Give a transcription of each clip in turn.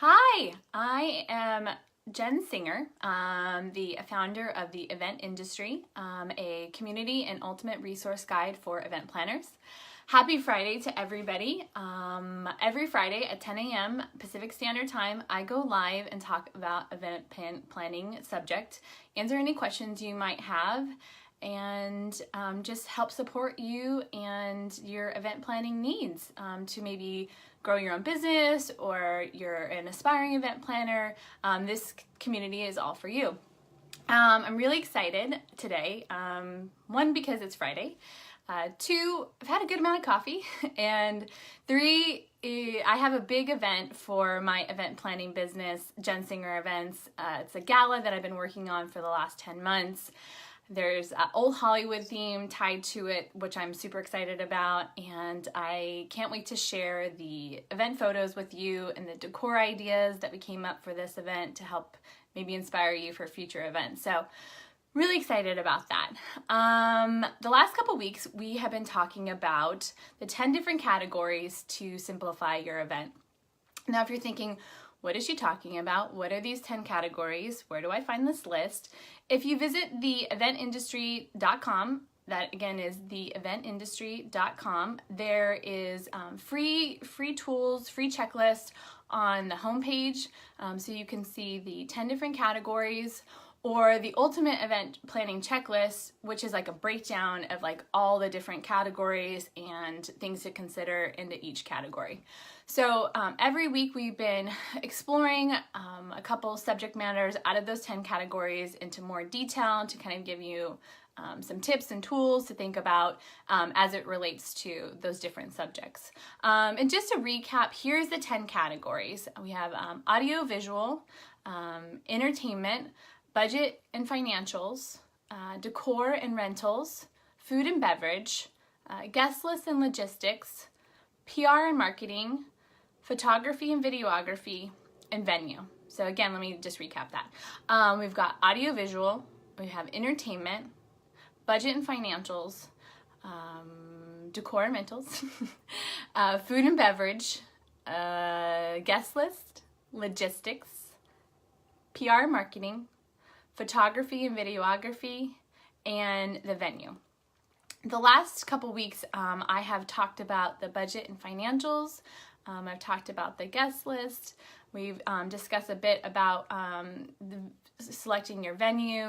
Hi, I am Jen Singer, the founder of the Event Industry, a community and ultimate resource guide for event planners. Happy Friday to everybody. Every Friday at 10 a.m. Pacific Standard Time, I go live and talk about event planning subject, answer any questions you might have, and just help support you and your event planning needs to maybe grow your own business, or you're an aspiring event planner. This community is all for you. I'm really excited today. One, because it's Friday. Two, I've had a good amount of coffee. And three, I have a big event for my event planning business, Jen Singer Events. It's a gala that I've been working on for the last 10 months. There's an old Hollywood theme tied to it, which I'm super excited about, and I can't wait to share the event photos with you and the decor ideas that we came up for this event to help maybe inspire you for future events. So really excited about that. The last couple weeks, we have been talking about the 10 different categories to simplify your event. Now, if you're thinking, what is she talking about? What are these 10 categories? Where do I find this list? If you visit theeventindustry.com, that again is theeventindustry.com, there is free tools, free checklist on the homepage, so you can see the 10 different categories, or the ultimate event planning checklist, which is like a breakdown of like all the different categories and things to consider into each category. So every week we've been exploring a couple subject matters out of those 10 categories into more detail to kind of give you some tips and tools to think about as it relates to those different subjects. And just to recap, here's the 10 categories. We have audio visual, entertainment, budget and financials, decor and rentals, food and beverage, guest lists and logistics, PR and marketing, photography and videography, and venue. So again, let me just recap that. We've got audio visual, we have entertainment, budget and financials, decor and rentals, food and beverage, guest list, logistics, PR and marketing, photography and videography, and the venue. The last couple weeks, I have talked about the budget and financials. I've talked about the guest list. We've discussed a bit about selecting your venue,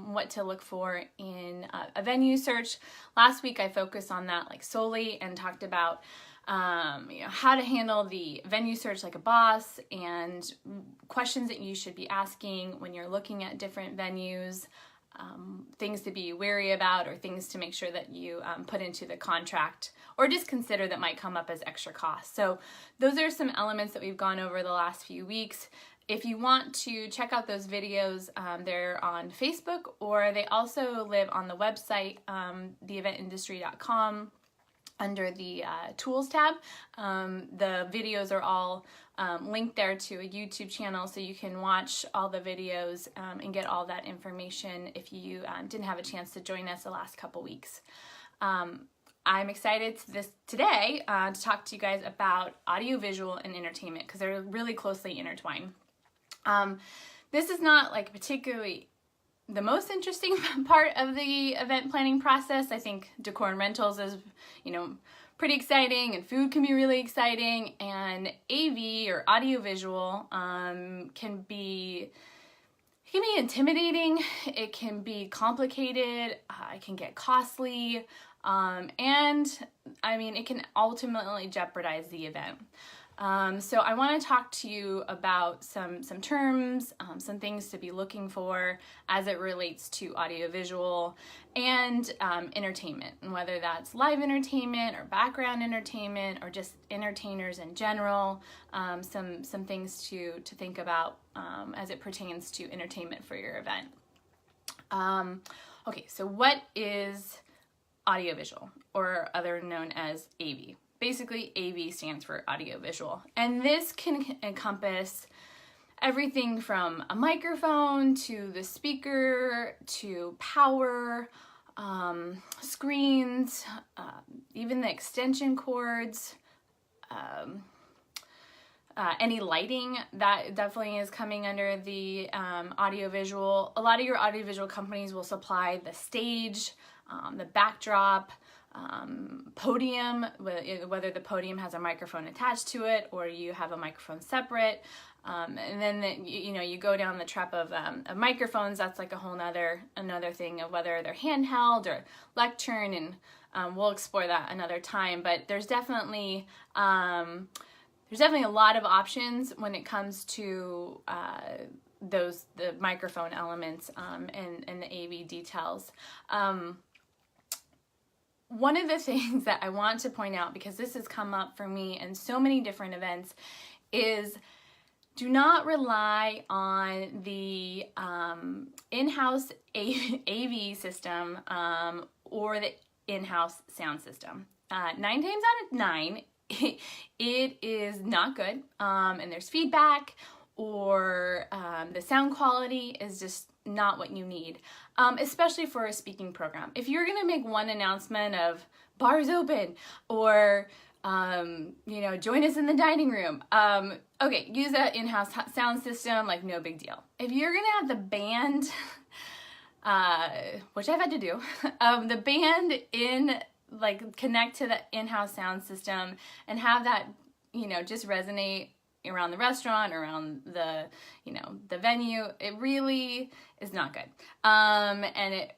what to look for in a venue search. Last week, I focused on that like solely and talked about how to handle the venue search like a boss, and questions that you should be asking when you're looking at different venues, things to be wary about, or things to make sure that you put into the contract or just consider that might come up as extra costs. So those are some elements that we've gone over the last few weeks. If you want to check out those videos, they're on Facebook, or they also live on the website, theeventindustry.com. Under the tools tab. The videos are all linked there to a YouTube channel, so you can watch all the videos and get all that information if you didn't have a chance to join us the last couple weeks. I'm excited today to talk to you guys about audiovisual and entertainment, because they're really closely intertwined. This is not like particularly the most interesting part of the event planning process. I think decor and rentals is, pretty exciting, and food can be really exciting, and AV or audiovisual can be intimidating. It can be complicated. It can get costly, and I mean, it can ultimately jeopardize the event. So I want to talk to you about some terms, some things to be looking for as it relates to audiovisual and entertainment, and whether that's live entertainment or background entertainment or just entertainers in general, some things to think about as it pertains to entertainment for your event. Okay, so what is audiovisual, or other known as AV? Basically, AV stands for audiovisual, and this can encompass everything from a microphone to the speaker to power, screens, even the extension cords, Any lighting, that definitely is coming under the audiovisual. A lot of your audiovisual companies will supply the stage, the backdrop, podium, whether the podium has a microphone attached to it or you have a microphone separate. And then you go down the trap of microphones. That's like a whole another thing of whether they're handheld or lectern, and we'll explore that another time. But there's definitely a lot of options when it comes to the microphone elements and the AV details. One of the things that I want to point out, because this has come up for me in so many different events, is do not rely on the in-house AV system or the in-house sound system. 9 times out of 9, it is not good, and there's feedback, or the sound quality is just not what you need, especially for a speaking program. If you're gonna make one announcement of bars open, or join us in the dining room, okay, use that in-house sound system, like no big deal. If you're gonna have the band, which I've had to do, the band connect to the in-house sound system and have that, just resonate around the restaurant, around the, the venue, it really is not good. And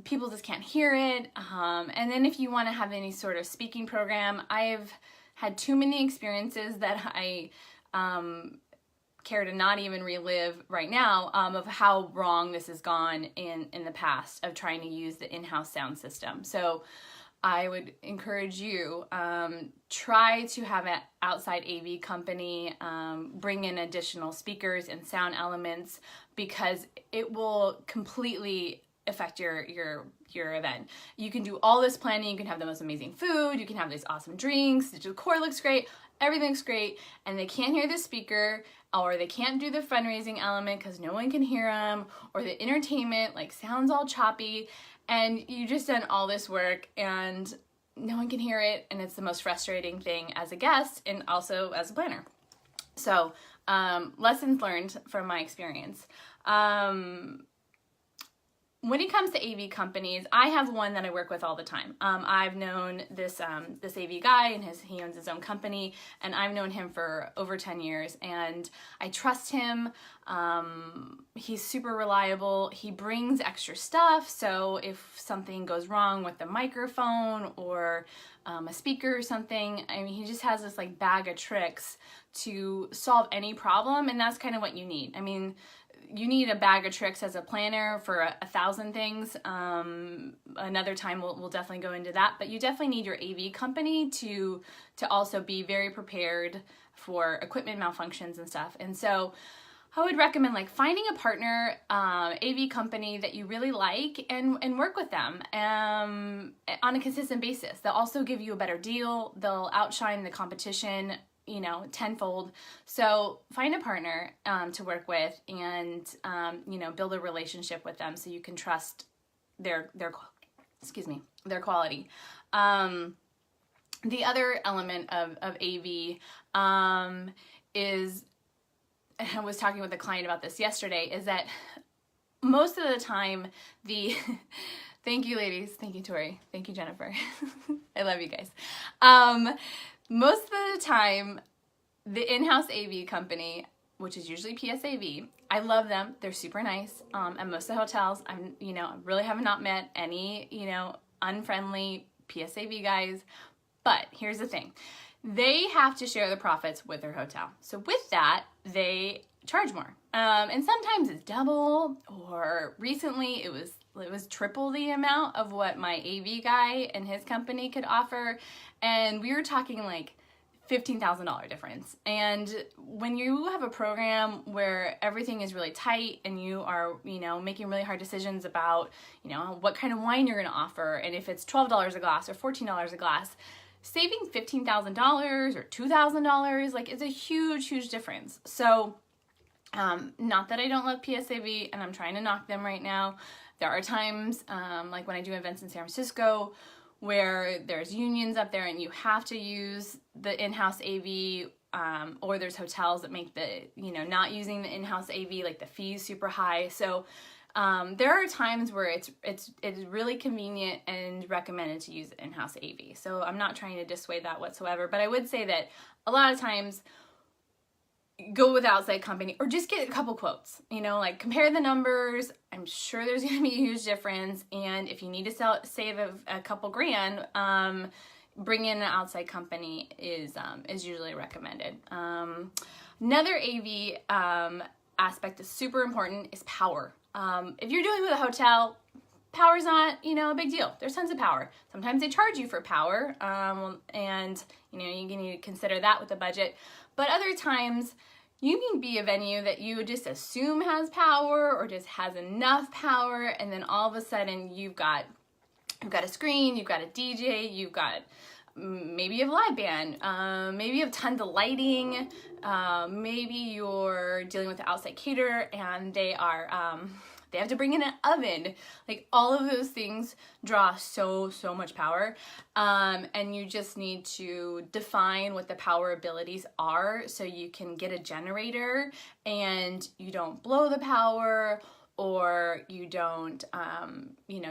people just can't hear it. And then if you want to have any sort of speaking program, I've had too many experiences that I care to not even relive right now, of how wrong this has gone in the past of trying to use the in-house sound system. So I would encourage you, try to have an outside AV company bring in additional speakers and sound elements, because it will completely affect your event. You can do all this planning, you can have the most amazing food, you can have these awesome drinks, the decor looks great, everything's great, and they can't hear the speaker, or they can't do the fundraising element because no one can hear them, or the entertainment sounds all choppy, and you just done all this work and no one can hear it, and it's the most frustrating thing as a guest and also as a planner. So lessons learned from my experience. When it comes to AV companies, I have one that I work with all the time. I've known this AV guy, and he owns his own company, and I've known him for over 10 years, and I trust him. He's super reliable. He brings extra stuff, so if something goes wrong with the microphone or a speaker or something, I mean, he just has this bag of tricks to solve any problem, and that's kind of what you need. I mean, you need a bag of tricks as a planner for 1,000 things. Another time we'll definitely go into that, but you definitely need your AV company to also be very prepared for equipment malfunctions and stuff. And so I would recommend finding a partner, AV company that you really like, and work with them on a consistent basis. They'll also give you a better deal. They'll outshine the competition, tenfold. So find a partner to work with, and build a relationship with them so you can trust their quality. The other element of AV is, and I was talking with a client about this yesterday, is that most of the time thank you ladies, thank you Tori, thank you Jennifer, I love you guys. Most of the time, the in-house AV company, which is usually PSAV, I love them. They're super nice. At most of the hotels, I really have not met any, unfriendly PSAV guys. But here's the thing. They have to share the profits with their hotel. So with that, they charge more. And sometimes it's double, or recently it was triple the amount of what my AV guy and his company could offer. And we were talking $15,000 difference. And when you have a program where everything is really tight and you are, making really hard decisions about, what kind of wine you're going to offer, and if it's $12 a glass or $14 a glass, saving $15,000 or $2,000, it's a huge, huge difference. So, not that I don't love PSAV and I'm trying to knock them right now. There are times, when I do events in San Francisco, where there's unions up there and you have to use the in-house AV or there's hotels that make the, not using the in-house AV, like the fees super high. So there are times where it's really convenient and recommended to use in-house AV. So I'm not trying to dissuade that whatsoever, but I would say that a lot of times go with outside company or just get a couple quotes, like compare the numbers. I'm sure there's going to be a huge difference. And if you need to save a couple grand, bring in an outside company is usually recommended. Another AV aspect that's super important is power. If you're dealing with a hotel, power's not, a big deal. There's tons of power. Sometimes they charge you for power, and you need to consider that with the budget. But other times, you can be a venue that you just assume has power or just has enough power, and then all of a sudden you've got a screen, you've got a DJ, you've got maybe you have a live band, maybe you have tons of lighting, maybe you're dealing with an outside caterer and they have to bring in an oven. Like all of those things draw so much power, and you just need to define what the power abilities are so you can get a generator and you don't blow the power, or you don't,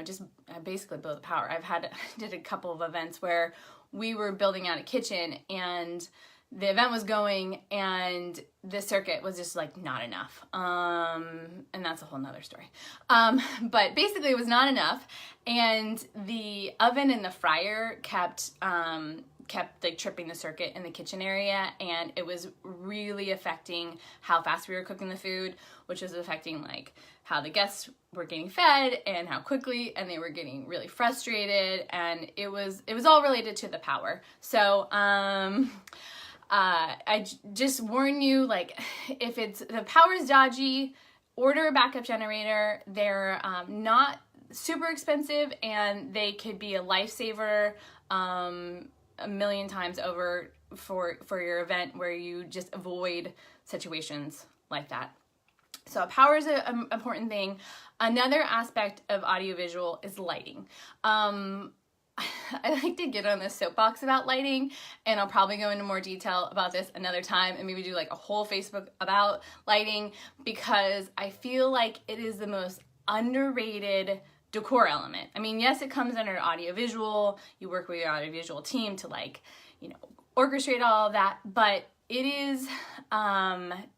just basically blow the power. I did a couple of events where we were building out a kitchen and the event was going and the circuit was just like not enough. And that's a whole nother story. But basically it was not enough, and the oven and the fryer kept like tripping the circuit in the kitchen area, and it was really affecting how fast we were cooking the food, which was affecting like how the guests were getting fed and how quickly, and they were getting really frustrated, and it was all related to the power. So I just warn you, like if the power is dodgy, order a backup generator. They're not super expensive, and they could be a lifesaver a million times over for your event, where you just avoid situations like that. So power is an important thing. Another aspect of audiovisual is lighting. I like to get on this soapbox about lighting, and I'll probably go into more detail about this another time and maybe do like a whole Facebook about lighting, because I feel like it is the most underrated decor element. I mean, yes, it comes under audiovisual. You work with your audiovisual team to orchestrate all of that, but it is,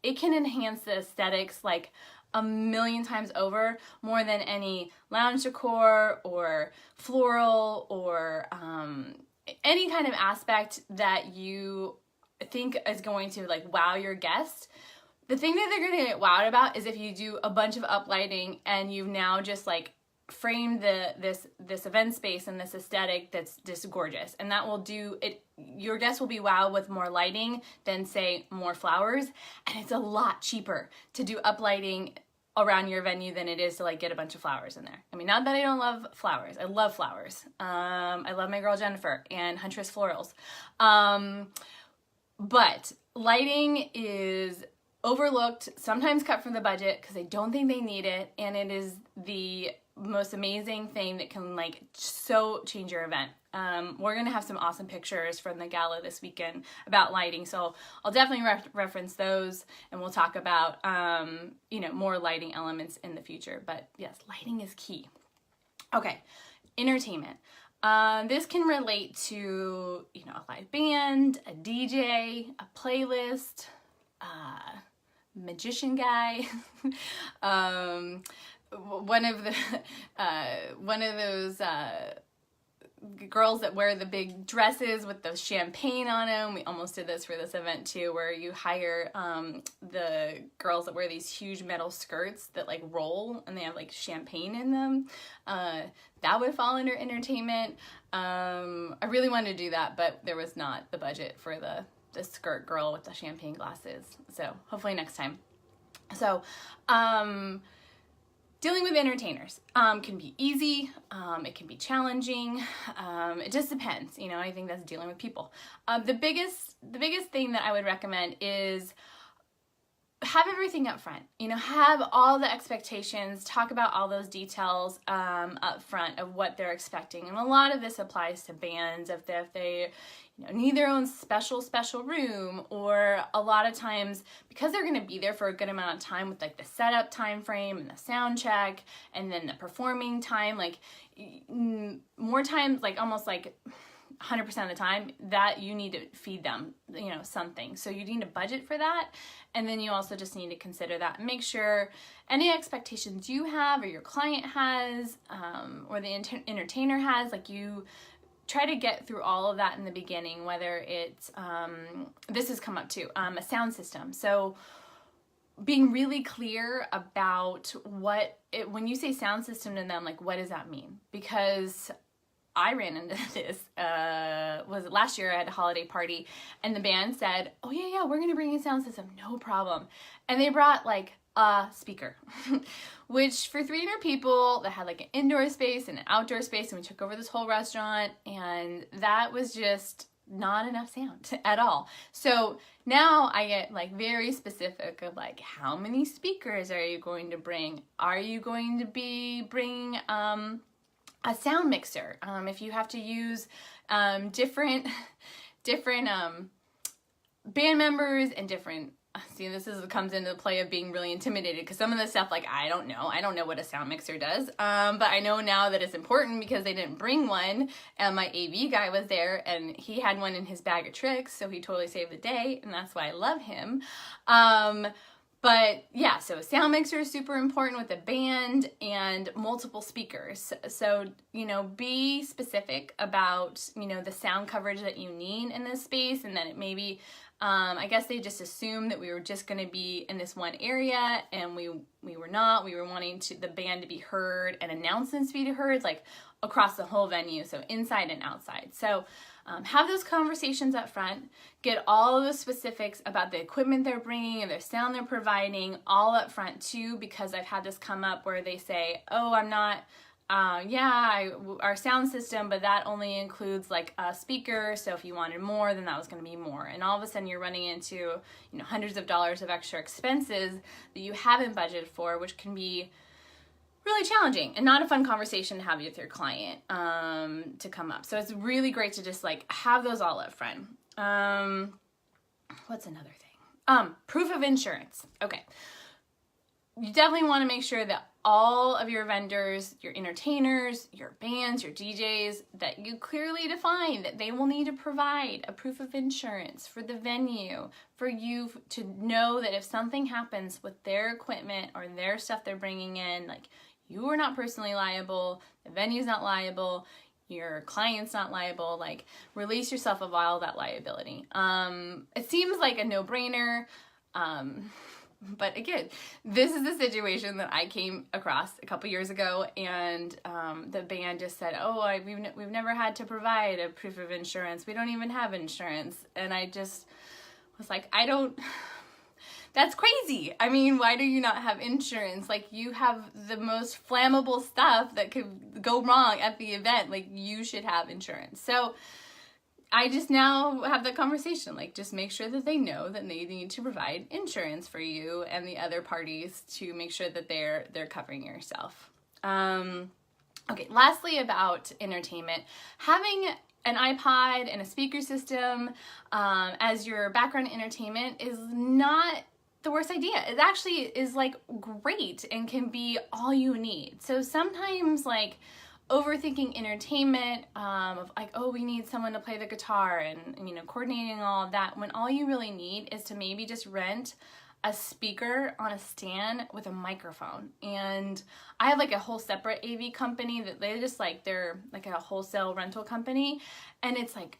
it can enhance the aesthetics like a million times over, more than any lounge decor or floral or any kind of aspect that you think is going to like wow your guest. The thing that they're going to get wowed about is if you do a bunch of uplighting and you've now just like framed this event space and this aesthetic that's just gorgeous, and that will do it. Your guests will be wowed with more lighting than say more flowers, and it's a lot cheaper to do uplighting around your venue than it is to like get a bunch of flowers in there. I mean, not that I don't love flowers. I love flowers. I love my girl Jennifer and Huntress Florals. But lighting is overlooked, sometimes cut from the budget because I don't think they need it, and it is the most amazing thing that can like so change your event. We're gonna have some awesome pictures from the gala this weekend about lighting, so I'll definitely reference those, and we'll talk about more lighting elements in the future. But yes, lighting is key. Okay, entertainment. This can relate to a live band, a DJ, a playlist, magician guy. One of those girls that wear the big dresses with the champagne on them. We almost did this for this event too, where you hire the girls that wear these huge metal skirts that like roll and they have like champagne in them. That would fall under entertainment. I really wanted to do that, but there was not the budget for the skirt girl with the champagne glasses. So hopefully next time. So, dealing with entertainers can be easy, it can be challenging, it just depends, I think that's dealing with people. The biggest thing that I would recommend is have everything up front, have all the expectations, talk about all those details up front of what they're expecting. And a lot of this applies to bands if they need their own special room, or a lot of times because they're going to be there for a good amount of time with like the setup time frame and the sound check and then the performing time, like more times, like almost like 100% of the time, that you need to feed them, something. So you need to budget for that. And then you also just need to consider that and make sure any expectations you have or your client has, or the entertainer has, like you try to get through all of that in the beginning, whether it's, this has come up too, a sound system. So being really clear about when you say sound system to them, like what does that mean? Because I ran into this, was it last year? I had a holiday party and the band said, oh yeah, we're gonna bring a sound system, no problem. And they brought like a speaker, which for 300 people that had like an indoor space and an outdoor space, and we took over this whole restaurant, and that was just not enough sound at all. So now I get like very specific of like, how many speakers are you going to bring? Are you going to be bringing a sound mixer? If you have to use different band members and different, see, comes into the play of being really intimidated, because some of the stuff, like, I don't know what a sound mixer does, but I know now that it's important because they didn't bring one, and my AV guy was there and he had one in his bag of tricks, so he totally saved the day, and that's why I love him. But yeah, so a sound mixer is super important with a band and multiple speakers. So, be specific about, the sound coverage that you need in this space, and then it maybe, I guess they just assumed that we were just going to be in this one area, and we were not. We were wanting the band to be heard and announcements to be heard, like across the whole venue, so inside and outside. So have those conversations up front, get all the specifics about the equipment they're bringing and their sound they're providing all up front too, because I've had this come up where they say, oh, I'm not, our sound system, but that only includes like a speaker, so if you wanted more, then that was going to be more. And all of a sudden you're running into, hundreds of dollars of extra expenses that you haven't budgeted for, which can be really challenging and not a fun conversation to have with your client to come up. So it's really great to just like have those all up front. What's another thing? Proof of insurance. Okay. You definitely want to make sure that all of your vendors, your entertainers, your bands, your DJs, that you clearly define that they will need to provide a proof of insurance for the venue, for you to know that if something happens with their equipment or their stuff they're bringing in, like, you are not personally liable, the venue's not liable, your client's not liable, like, release yourself of all that liability. It seems like a no-brainer, but again, this is the situation that I came across a couple years ago, and the band just said, oh, we've never had to provide a proof of insurance. We don't even have insurance. And I just was like, that's crazy. I mean, why do you not have insurance? Like, you have the most flammable stuff that could go wrong at the event. Like, you should have insurance. So I just now have that conversation, like, just make sure that they know that they need to provide insurance for you and the other parties to make sure that they're covering yourself. Okay, lastly about entertainment, having an iPod and a speaker system as your background entertainment is not the worst idea. It actually is like great and can be all you need. So sometimes, like, overthinking entertainment of like, oh, we need someone to play the guitar and coordinating all of that, when all you really need is to maybe just rent a speaker on a stand with a microphone. And I have like a whole separate AV company that they're like a wholesale rental company, and it's like,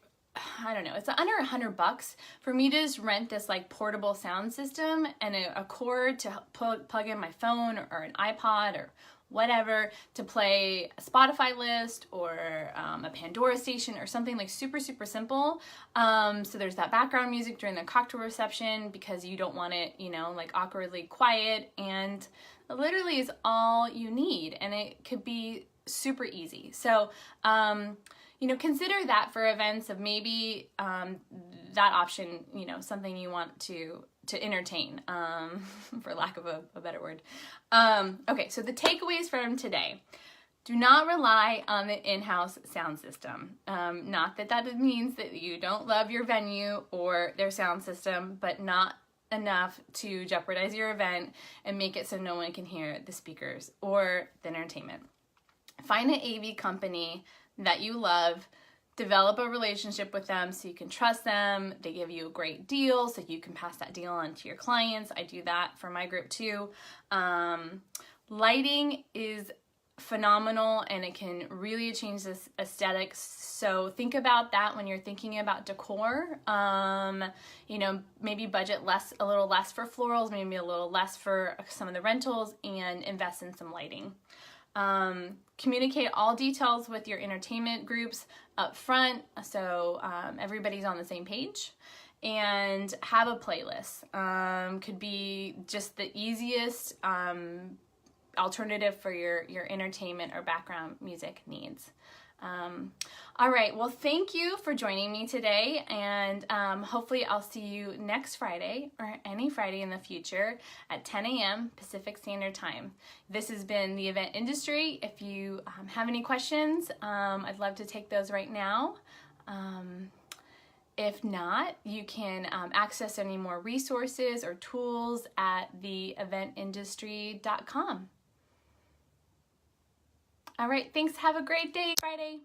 I don't know, it's under $100 for me to just rent this like portable sound system and a cord to plug in my phone or an iPod or whatever to play a Spotify list or a Pandora station or something like super, super simple. So there's that background music during the cocktail reception because you don't want it, like awkwardly quiet, and it literally is all you need, and it could be super easy. So, consider that for events of maybe that option, something you want to entertain, for lack of a better word. Okay, so the takeaways from today. Do not rely on the in-house sound system. Not that that means that you don't love your venue or their sound system, but not enough to jeopardize your event and make it so no one can hear the speakers or the entertainment. Find an AV company that you love, develop a relationship with them so you can trust them. They give you a great deal so you can pass that deal on to your clients. I do that for my group too. Lighting is phenomenal and it can really change this aesthetics. So think about that when you're thinking about decor. You know, maybe budget a little less for florals, maybe a little less for some of the rentals, and invest in some lighting. Communicate all details with your entertainment groups up front so everybody's on the same page. And have a playlist. Could be just the easiest alternative for your entertainment or background music needs. All right, well, thank you for joining me today, and hopefully I'll see you next Friday or any Friday in the future at 10 a.m. Pacific Standard Time. This has been the event industry. If you have any questions, I'd love to take those right now. If not, you can access any more resources or tools at theeventindustry.com. All right, thanks. Have a great day, Friday.